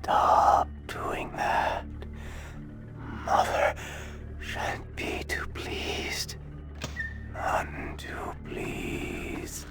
Stop doing that. Mother shan't be too pleased. None too pleased.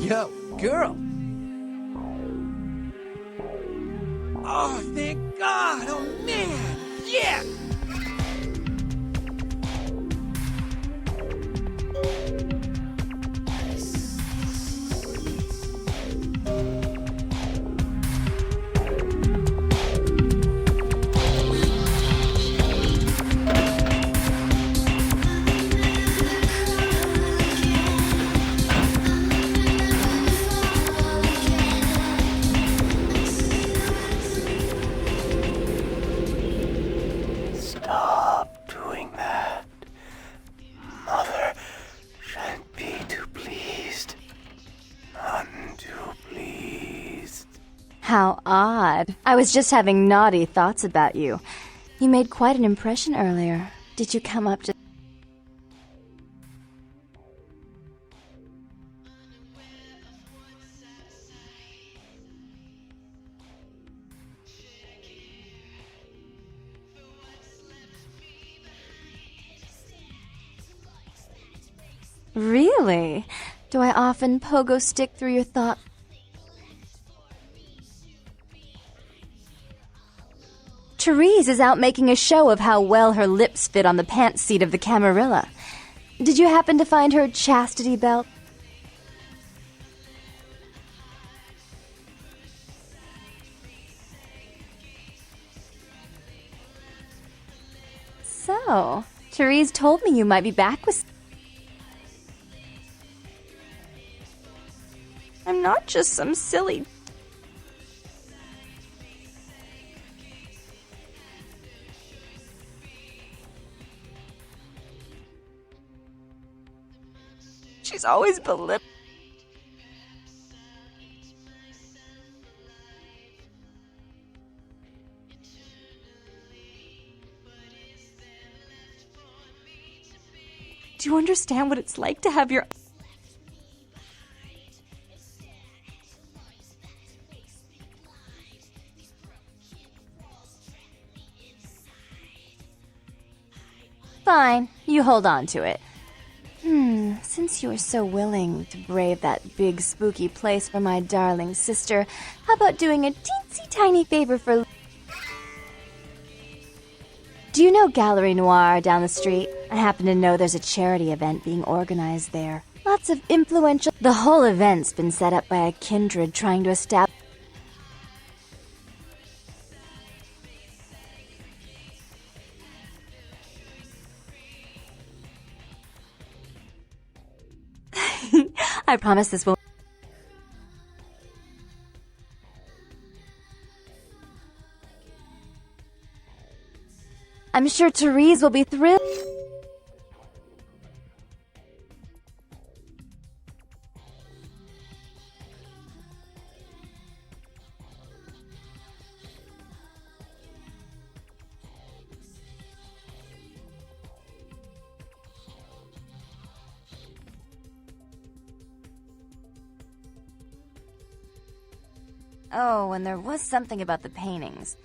Yo, girl! Oh, thank God! Oh, man! Yeah! Stop doing that. Mother shan't be too pleased. None too pleased. How odd. I was just having naughty thoughts about you. You made quite an impression earlier. Did you come up to... Really? Do I often pogo stick through your thought? Therese is out making a show of how well her lips fit on the pants seat of the Camarilla. Did you happen to find her chastity belt? So, Therese told me you might be back with... I'm not just some silly... She's always belittled. Do you understand what it's like to have your... Fine, you hold on to it. Since you are so willing to brave that big spooky place for my darling sister, how about doing a teensy tiny favor for... Do you know Gallery Noir down the street? I happen to know there's a charity event being organized there. Lots of influential... The whole event's been set up by a kindred trying to establish... I promise this won't... I'm sure Therese will be thrilled. Oh, and there was something about the paintings.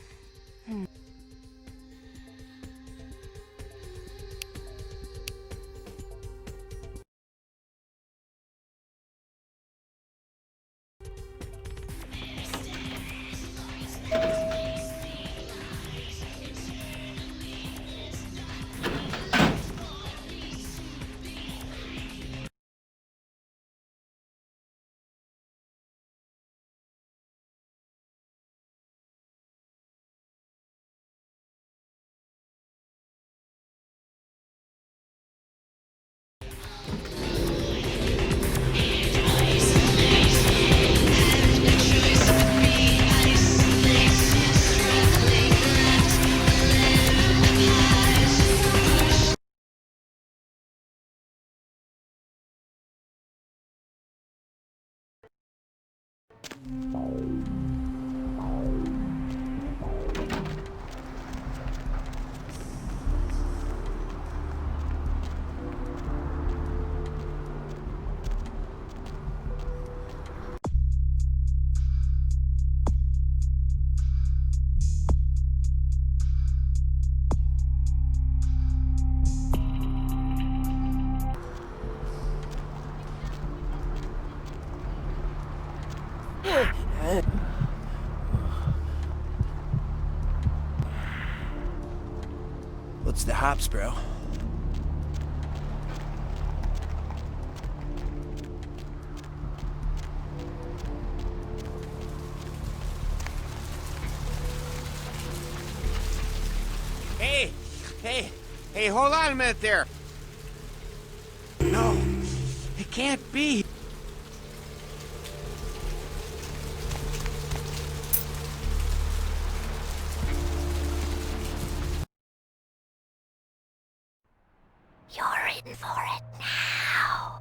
What's the hops, bro? Hey, hold on a minute there. No, it can't be. You're in for it now.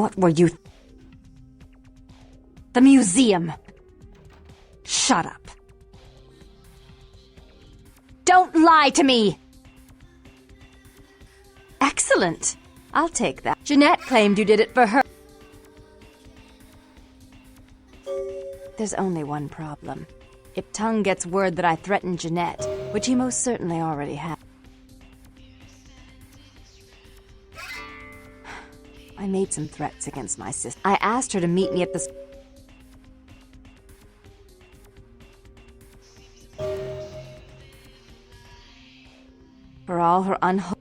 What were you? The museum. Shut up. Don't lie to me! Excellent. I'll take that. Jeanette claimed you did it for her. There's only one problem. If Tung gets word that I threatened Jeanette, which he most certainly already has, I made some threats against my sister. I asked her to meet me at the... For all her unho...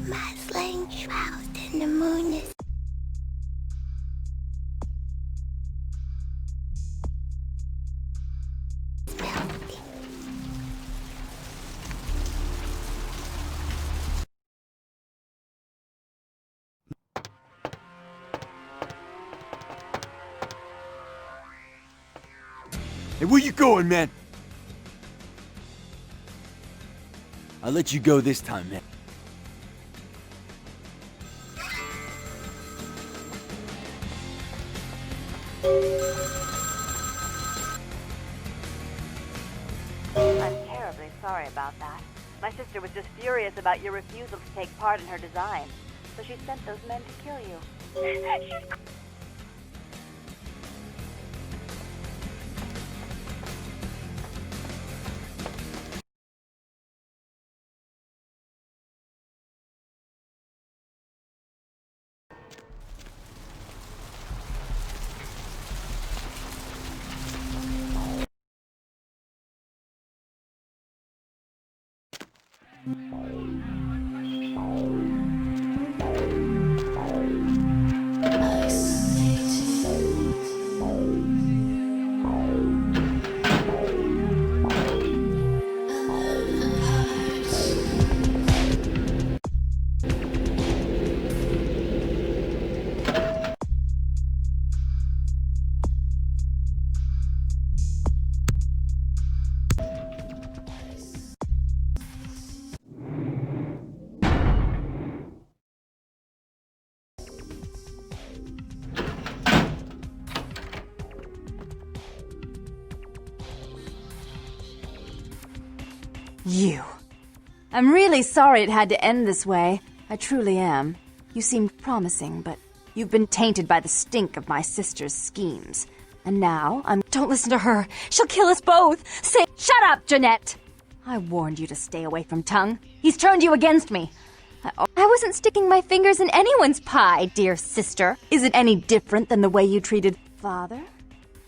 My flame shrouded in the moon is melting. Hey, where you going, man? I'll let you go this time, man. I'm terribly sorry about that. My sister was just furious about your refusal to take part in her design, so she sent those men to kill you. You. I'm really sorry it had to end this way. I truly am. You seemed promising, but you've been tainted by the stink of my sister's schemes. And now Don't listen to her. She'll kill us both. Shut up, Jeanette! I warned you to stay away from Tung. He's turned you against me. I wasn't sticking my fingers in anyone's pie, dear sister. Is it any different than the way you treated Father?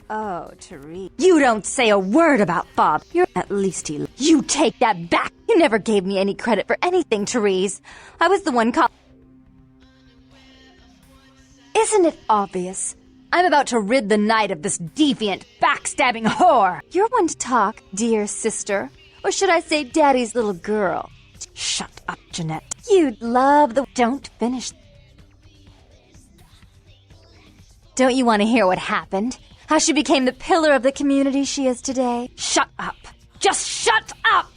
Oh, Therese. You don't say a word about Bob. At least he... You take that back! You never gave me any credit for anything, Therese. I was the one Isn't it obvious? I'm about to rid the night of this deviant, backstabbing whore! You're one to talk, dear sister. Or should I say Daddy's little girl? Shut up, Jeanette. You'd love the... Don't finish. Don't you want to hear what happened? How she became the pillar of the community she is today? Shut up! Just shut up!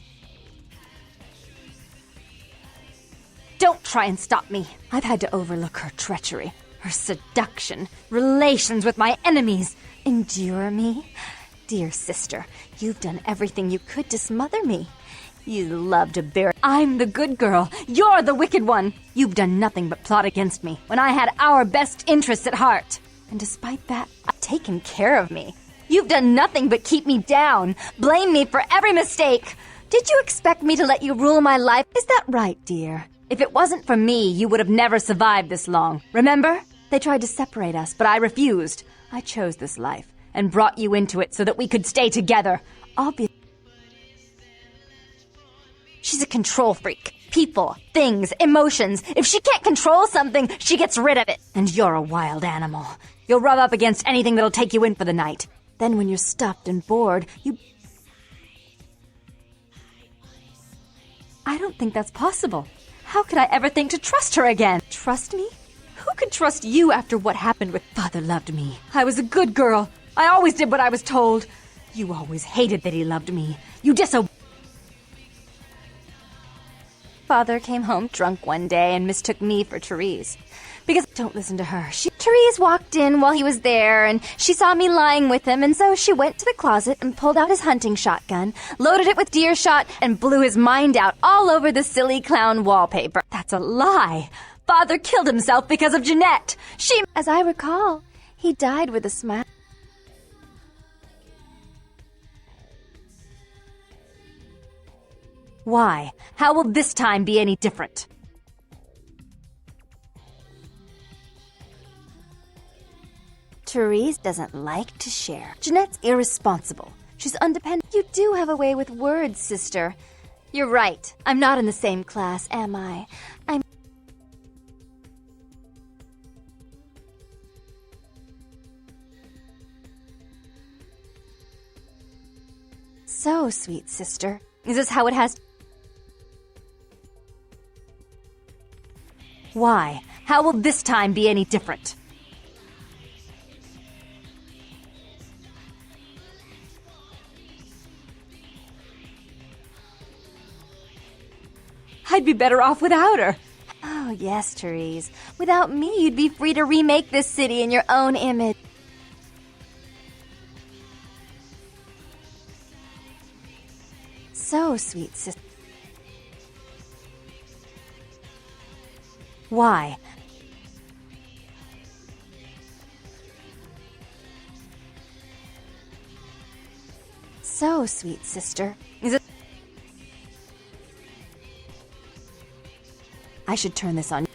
Don't try and stop me. I've had to overlook her treachery, her seduction, relations with my enemies. Endure me? Dear sister, you've done everything you could to smother me. You love to bear... I'm the good girl. You're the wicked one. You've done nothing but plot against me when I had our best interests at heart. And despite that, I've taken care of me. You've done nothing but keep me down, blame me for every mistake. Did you expect me to let you rule my life? Is that right, dear? If it wasn't for me, you would have never survived this long. Remember? They tried to separate us, but I refused. I chose this life and brought you into it so that we could stay together. Obviously. She's a control freak. People, things, emotions. If she can't control something, she gets rid of it. And you're a wild animal. You'll rub up against anything that'll take you in for the night. Then when you're stuffed and bored, I don't think that's possible. How could I ever think to trust her again? Trust me? Who could trust you after what happened with Father loved me? I was a good girl. I always did what I was told. You always hated that he loved me. You disobeyed. Father came home drunk one day and mistook me for Therese. Because don't listen to her. Therese walked in while he was there, and she saw me lying with him, and so she went to the closet and pulled out his hunting shotgun, loaded it with deer shot, and blew his mind out all over the silly clown wallpaper. That's a lie. Father killed himself because of Jeanette. As I recall, he died with a smile. Why? How will this time be any different? Therese doesn't like to share. Jeanette's irresponsible. She's independent. You do have a way with words, sister. You're right. I'm not in the same class, am I? So, sweet sister. Is this how it has to... Why? How will this time be any different? I'd be better off without her. Oh, yes, Therese. Without me, you'd be free to remake this city in your own image. So, sweet sister. Why? So, sweet sister. Is it... I should turn this on.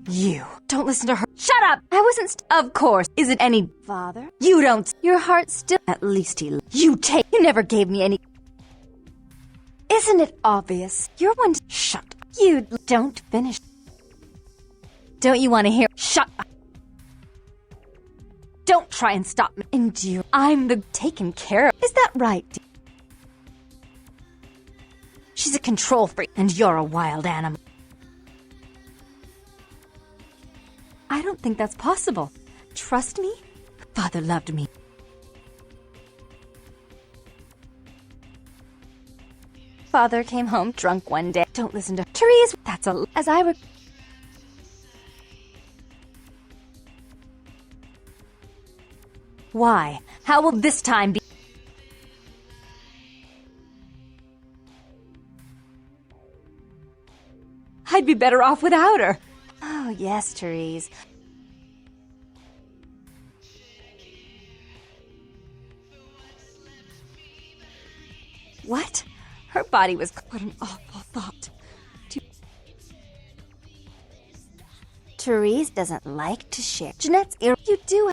You. Don't listen to her. Shut up! I wasn't of course. Is it any father? You don't. Your heart still... At least he... You never gave me any... Isn't it obvious? You're one... Shut up. You don't finish. Don't you want to hear... Shut up. Don't try and stop me. Endure. I'm the taken care of. Is that right? She's a control freak, and you're a wild animal. I don't think that's possible. Trust me? Father loved me. Father came home drunk one day. Don't listen to Therese. That's a... As I would... Why? How will this time be... I'd be better off without her. Oh, yes, Therese. What? Her body was... What an awful thought. Therese doesn't like to share. Jeanette's ear... You do...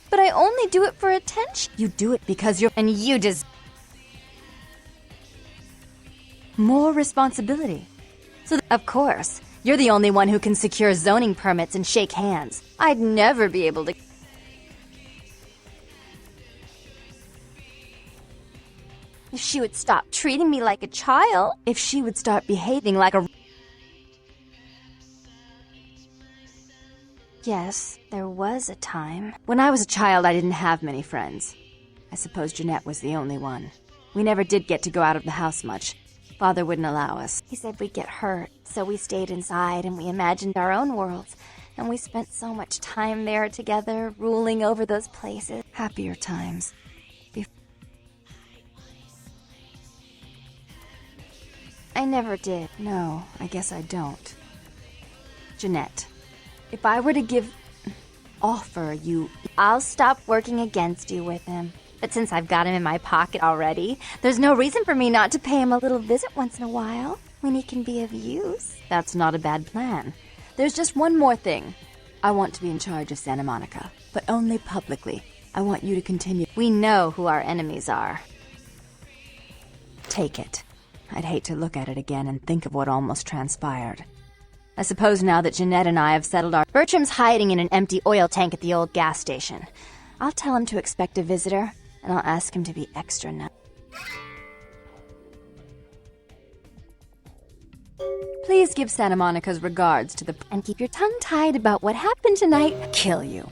But I only do it for attention. You do it because you're... And you just... More responsibility. So, of course, you're the only one who can secure zoning permits and shake hands. I'd never be able to... If she would stop treating me like a child. If she would start behaving like a... Yes, there was a time. When I was a child, I didn't have many friends. I suppose Jeanette was the only one. We never did get to go out of the house much. Father wouldn't allow us. He said we'd get hurt, so we stayed inside and we imagined our own worlds. And we spent so much time there together, ruling over those places. Happier times. I never did. No, I guess I don't. Jeanette, if I were to offer you... I'll stop working against you with him. But since I've got him in my pocket already, there's no reason for me not to pay him a little visit once in a while, when he can be of use. That's not a bad plan. There's just one more thing. I want to be in charge of Santa Monica, but only publicly. I want you to continue. We know who our enemies are. Take it. I'd hate to look at it again and think of what almost transpired. I suppose now that Jeanette and I have settled our... Bertram's hiding in an empty oil tank at the old gas station. I'll tell him to expect a visitor, and I'll ask him to be extra nice. Please give Santa Monica's regards to the... And keep your tongue tied about what happened tonight. Kill you.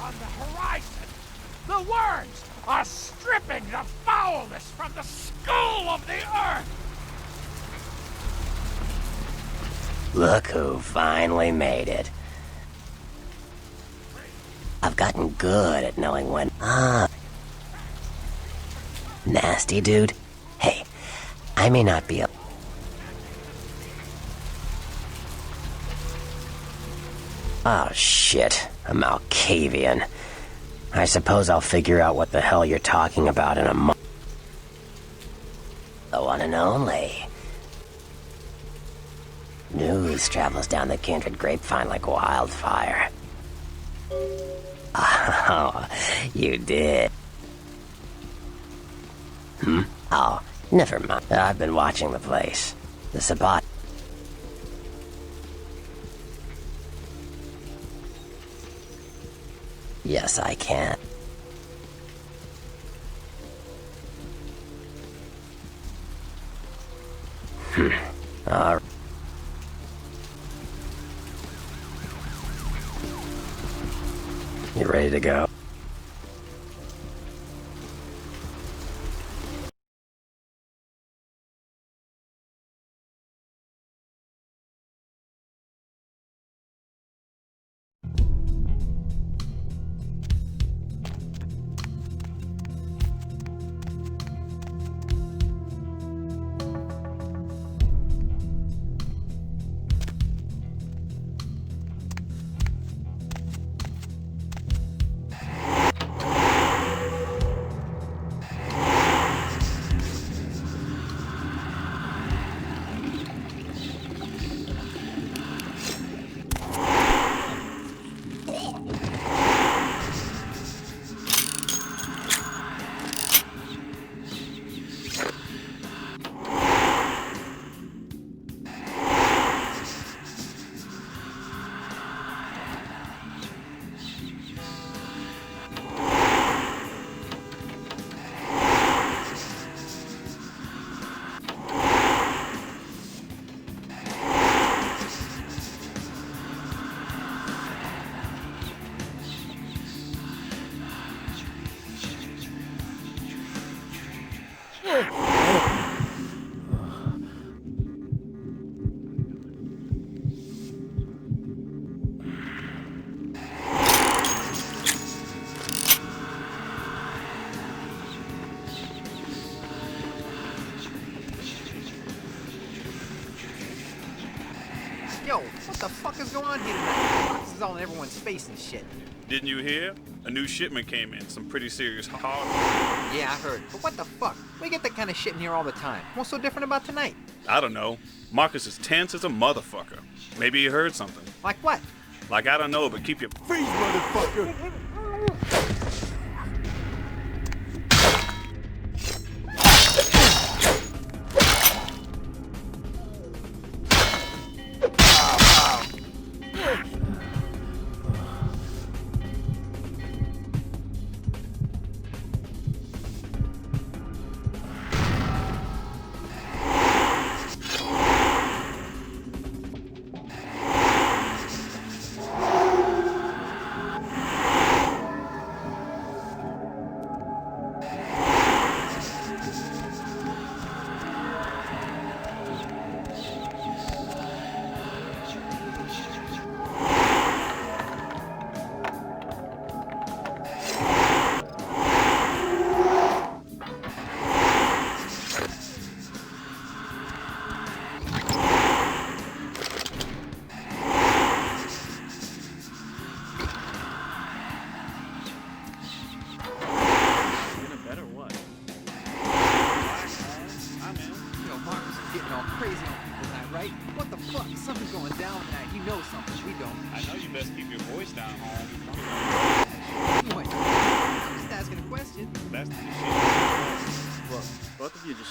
On the horizon, the worms are stripping the foulness from the skull of the earth! Look who finally made it. I've gotten good at knowing when... Nasty dude? Hey, I may not be a... Oh shit, a Malkavian. I suppose I'll figure out what the hell you're talking about in a month. The one and only. News travels down the kindred grapevine like wildfire. Oh, you did. Oh, never mind. I've been watching the place. The Sabbat. Yes, I can. All right. You ready to go? Yo, what the fuck is going on here tonight? This is all in everyone's face and shit. Didn't you hear? A new shipment came in, some pretty serious hard. Yeah, I heard. But what the fuck? We get that kind of shit in here all the time. What's so different about tonight? I don't know. Marcus is tense as a motherfucker. Maybe he heard something. Like what? Like, I don't know, but keep your Freeze, motherfucker!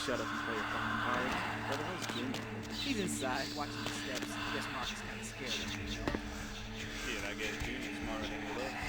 Shut up and play your fucking cards. Where the hell's Jim? He's inside, watching the steps. I guess Marcus kind of scared him, you know? shit. I guess Junior's smarter than he looks.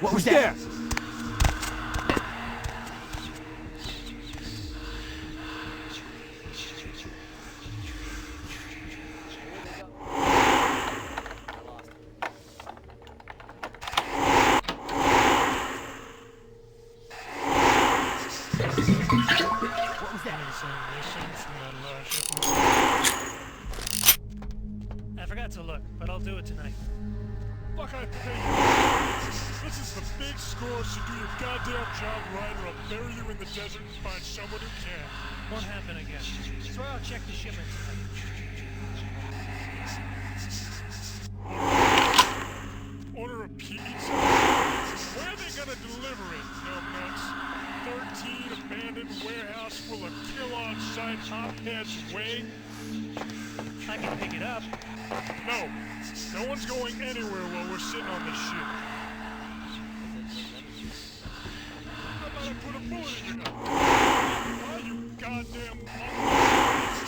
What was that? I forgot to look, but I'll do it tonight. Fuck, I pay you. This is the big score, so do your goddamn job right or I'll bury you in the desert and find someone who can. Won't happen again. So I'll check the shipment tonight. Order a pizza? Where are they gonna deliver it, numbnuts? 13 abandoned warehouse full of kill-on-site hopheads wait? I can pick it up. No. No one's going anywhere while we're sitting on this shit. How about I put a bullet in your gun? Why, you goddamn monkey?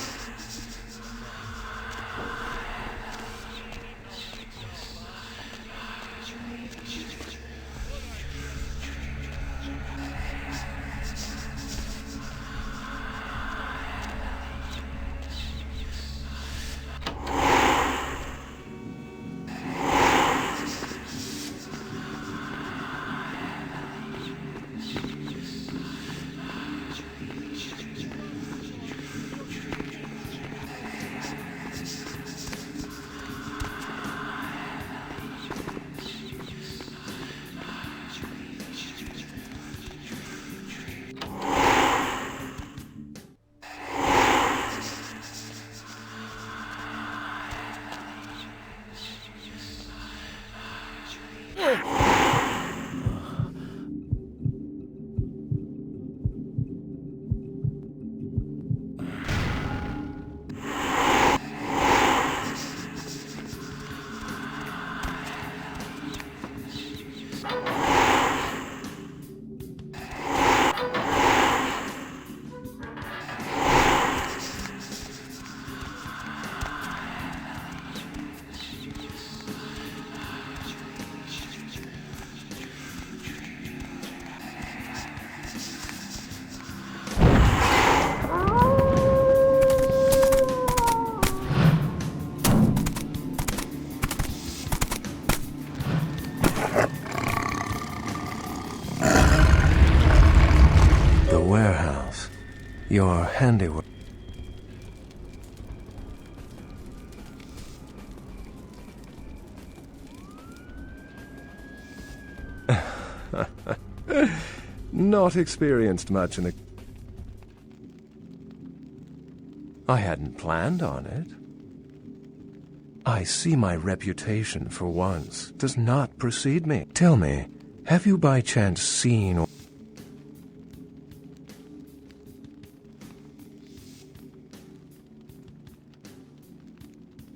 Warehouse. Your handiwork. Not experienced much in the... I hadn't planned on it. I see my reputation for once does not precede me. Tell me, have you by chance seen or...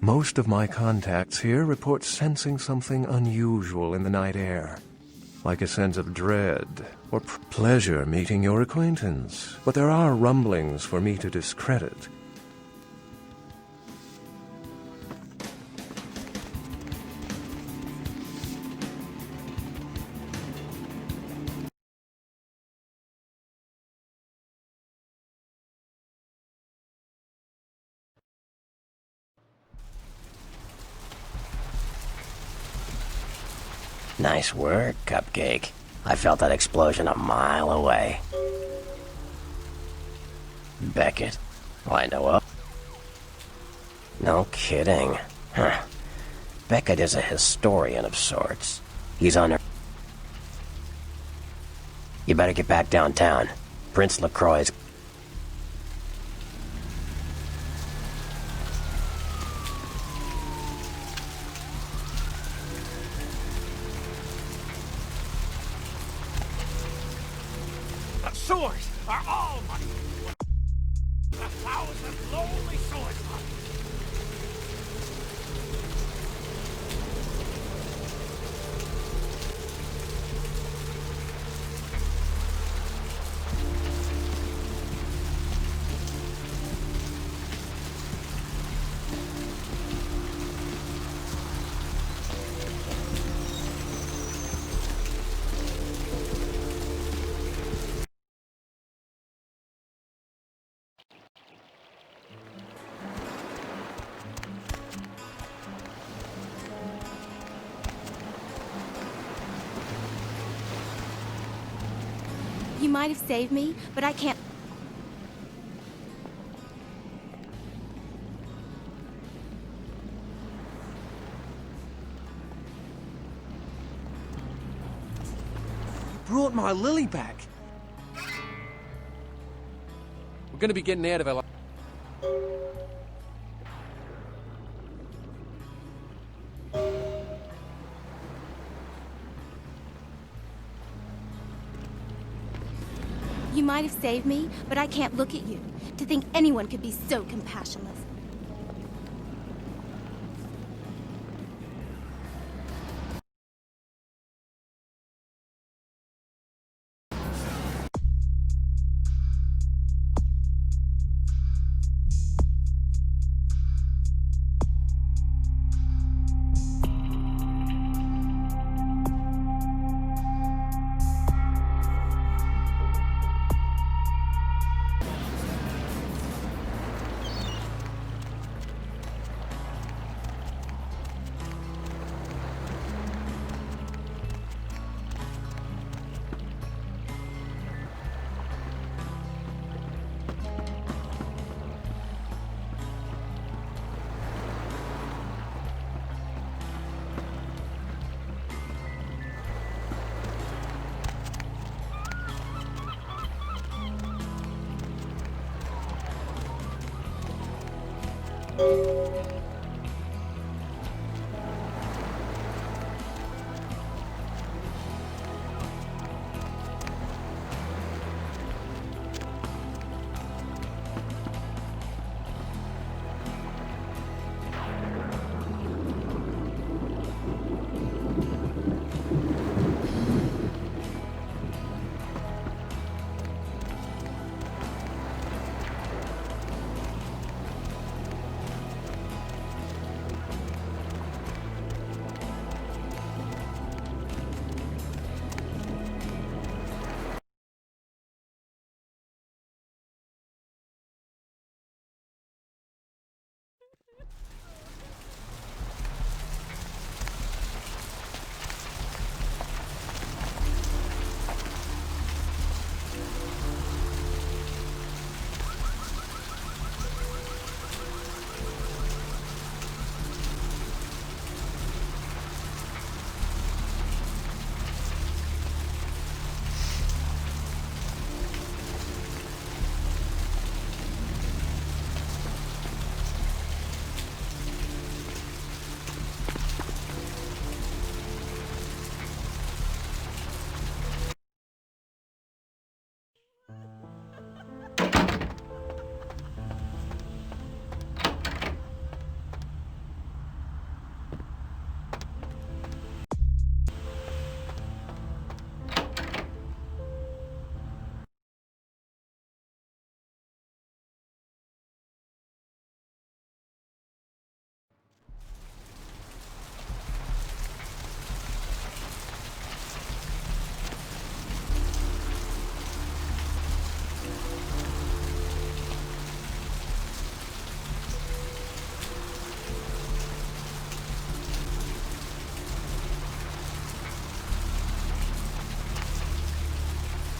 Most of my contacts here report sensing something unusual in the night air, like a sense of dread or pleasure meeting your acquaintance. But there are rumblings for me to discredit. Nice work, Cupcake. I felt that explosion a mile away. Beckett? Well, I know of. No kidding. Huh. Beckett is a historian of sorts. He's on her... You better get back downtown. Prince LaCroix's... Sewers are all money. 1,000 lonely sewers. You might have saved me, but I can't... brought my Lily back. We're gonna be getting out of LA. You might have saved me, but I can't look at you. To think anyone could be so compassionless.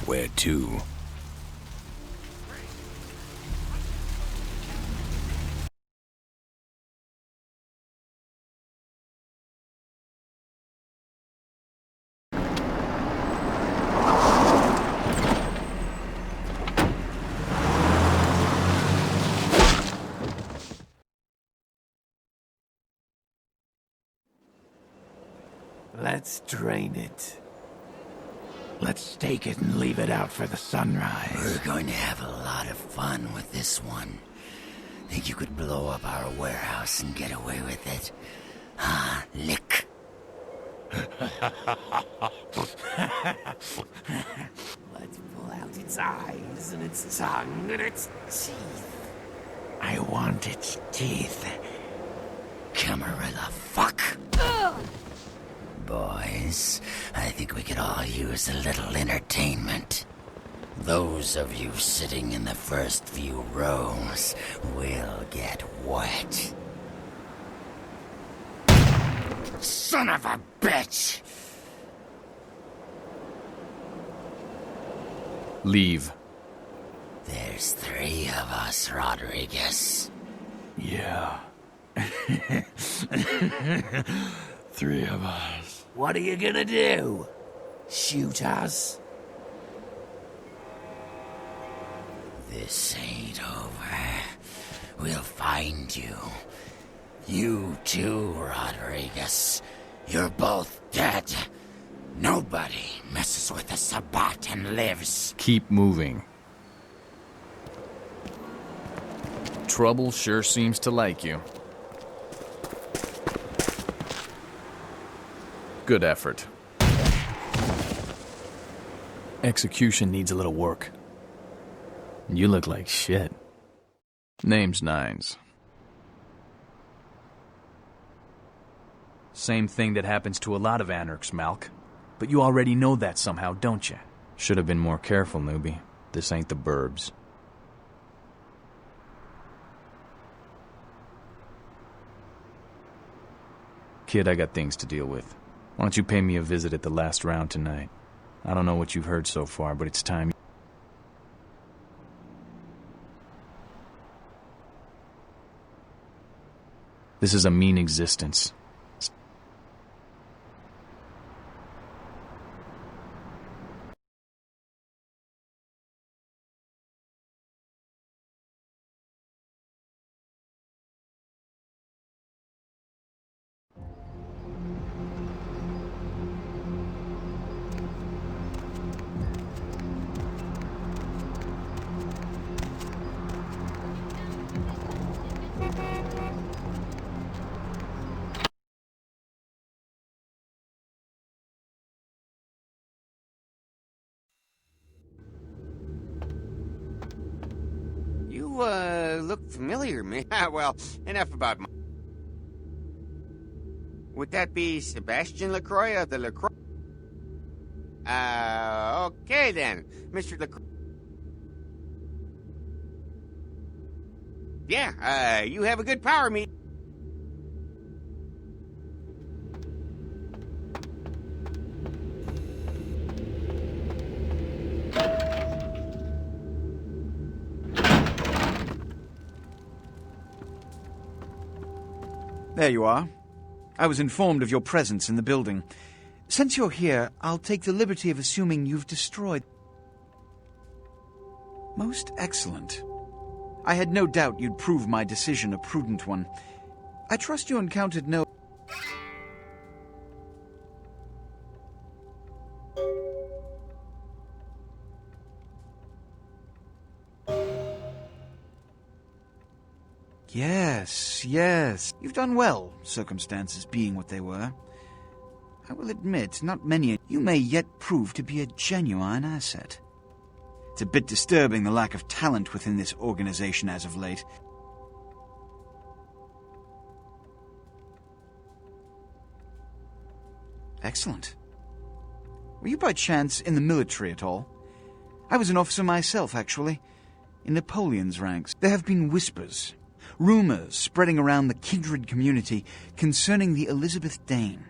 Where to? Let's drain it. Let's take it and leave it out for the sunrise. We're going to have a lot of fun with this one. Think you could blow up our warehouse and get away with it? Huh, Lick? Let's pull out its eyes and its tongue and its teeth. I want its teeth. Camarilla, fuck! Boys, I think we could all use a little entertainment. Those of you sitting in the first few rows will get wet. Son of a bitch! Leave. There's 3 of us, Rodriguez. Yeah. 3 of us. What are you gonna do? shoot us? This ain't over. We'll find you. You too, Rodriguez. You're both dead. Nobody messes with the Sabbat and lives. Keep moving. Trouble sure seems to like you. Good effort. Execution needs a little work. You look like shit. Name's Nines. Same thing that happens to a lot of anarchs, Malk. But you already know that somehow, don't you? Should have been more careful, newbie. This ain't the burbs. Kid, I got things to deal with. Why don't you pay me a visit at the last round tonight? I don't know what you've heard so far, but it's time. This is a mean existence. You, look familiar, man. Well, enough about my... Would that be Sebastian LaCroix of the LaCroix? Okay then, Mr. LaCroix. Yeah, you have a good power meet. There you are. I was informed of your presence in the building. Since you're here, I'll take the liberty of assuming you've destroyed... Most excellent. I had no doubt you'd prove my decision a prudent one. I trust you encountered no... Yes. You've done well, circumstances being what they were. I will admit, not many... You may yet prove to be a genuine asset. It's a bit disturbing, the lack of talent within this organization as of late. Excellent. Were you by chance in the military at all? I was an officer myself, actually. In Napoleon's ranks. There have been whispers, rumors spreading around the kindred community concerning the Elizabeth Dane.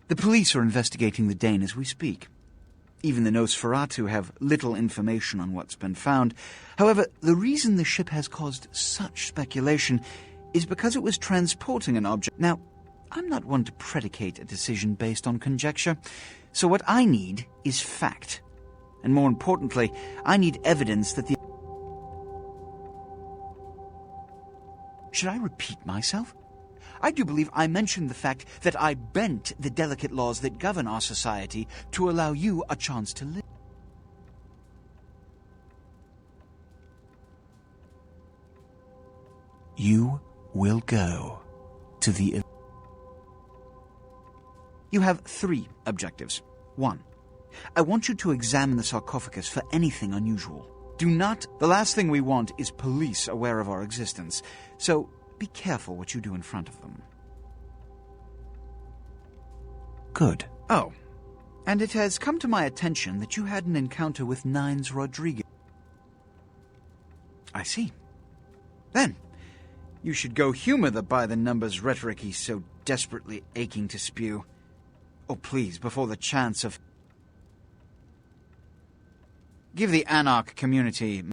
The police are investigating the Dane as we speak. Even the Nosferatu have little information on what's been found. However, the reason the ship has caused such speculation is because it was transporting an object. Now, I'm not one to predicate a decision based on conjecture, so what I need is fact. And more importantly, I need evidence that the... Should I repeat myself? I do believe I mentioned the fact that I bent the delicate laws that govern our society to allow you a chance to live. You will go to the... You have 3 objectives. 1. I want you to examine the sarcophagus for anything unusual. Do not... The last thing we want is police aware of our existence, so be careful what you do in front of them. Good. Oh, and it has come to my attention that you had an encounter with Nines Rodriguez. I see. Then, you should go humor the by-the-numbers rhetoric he's so desperately aching to spew. Oh, please, before the chance of... Give the Anarch community...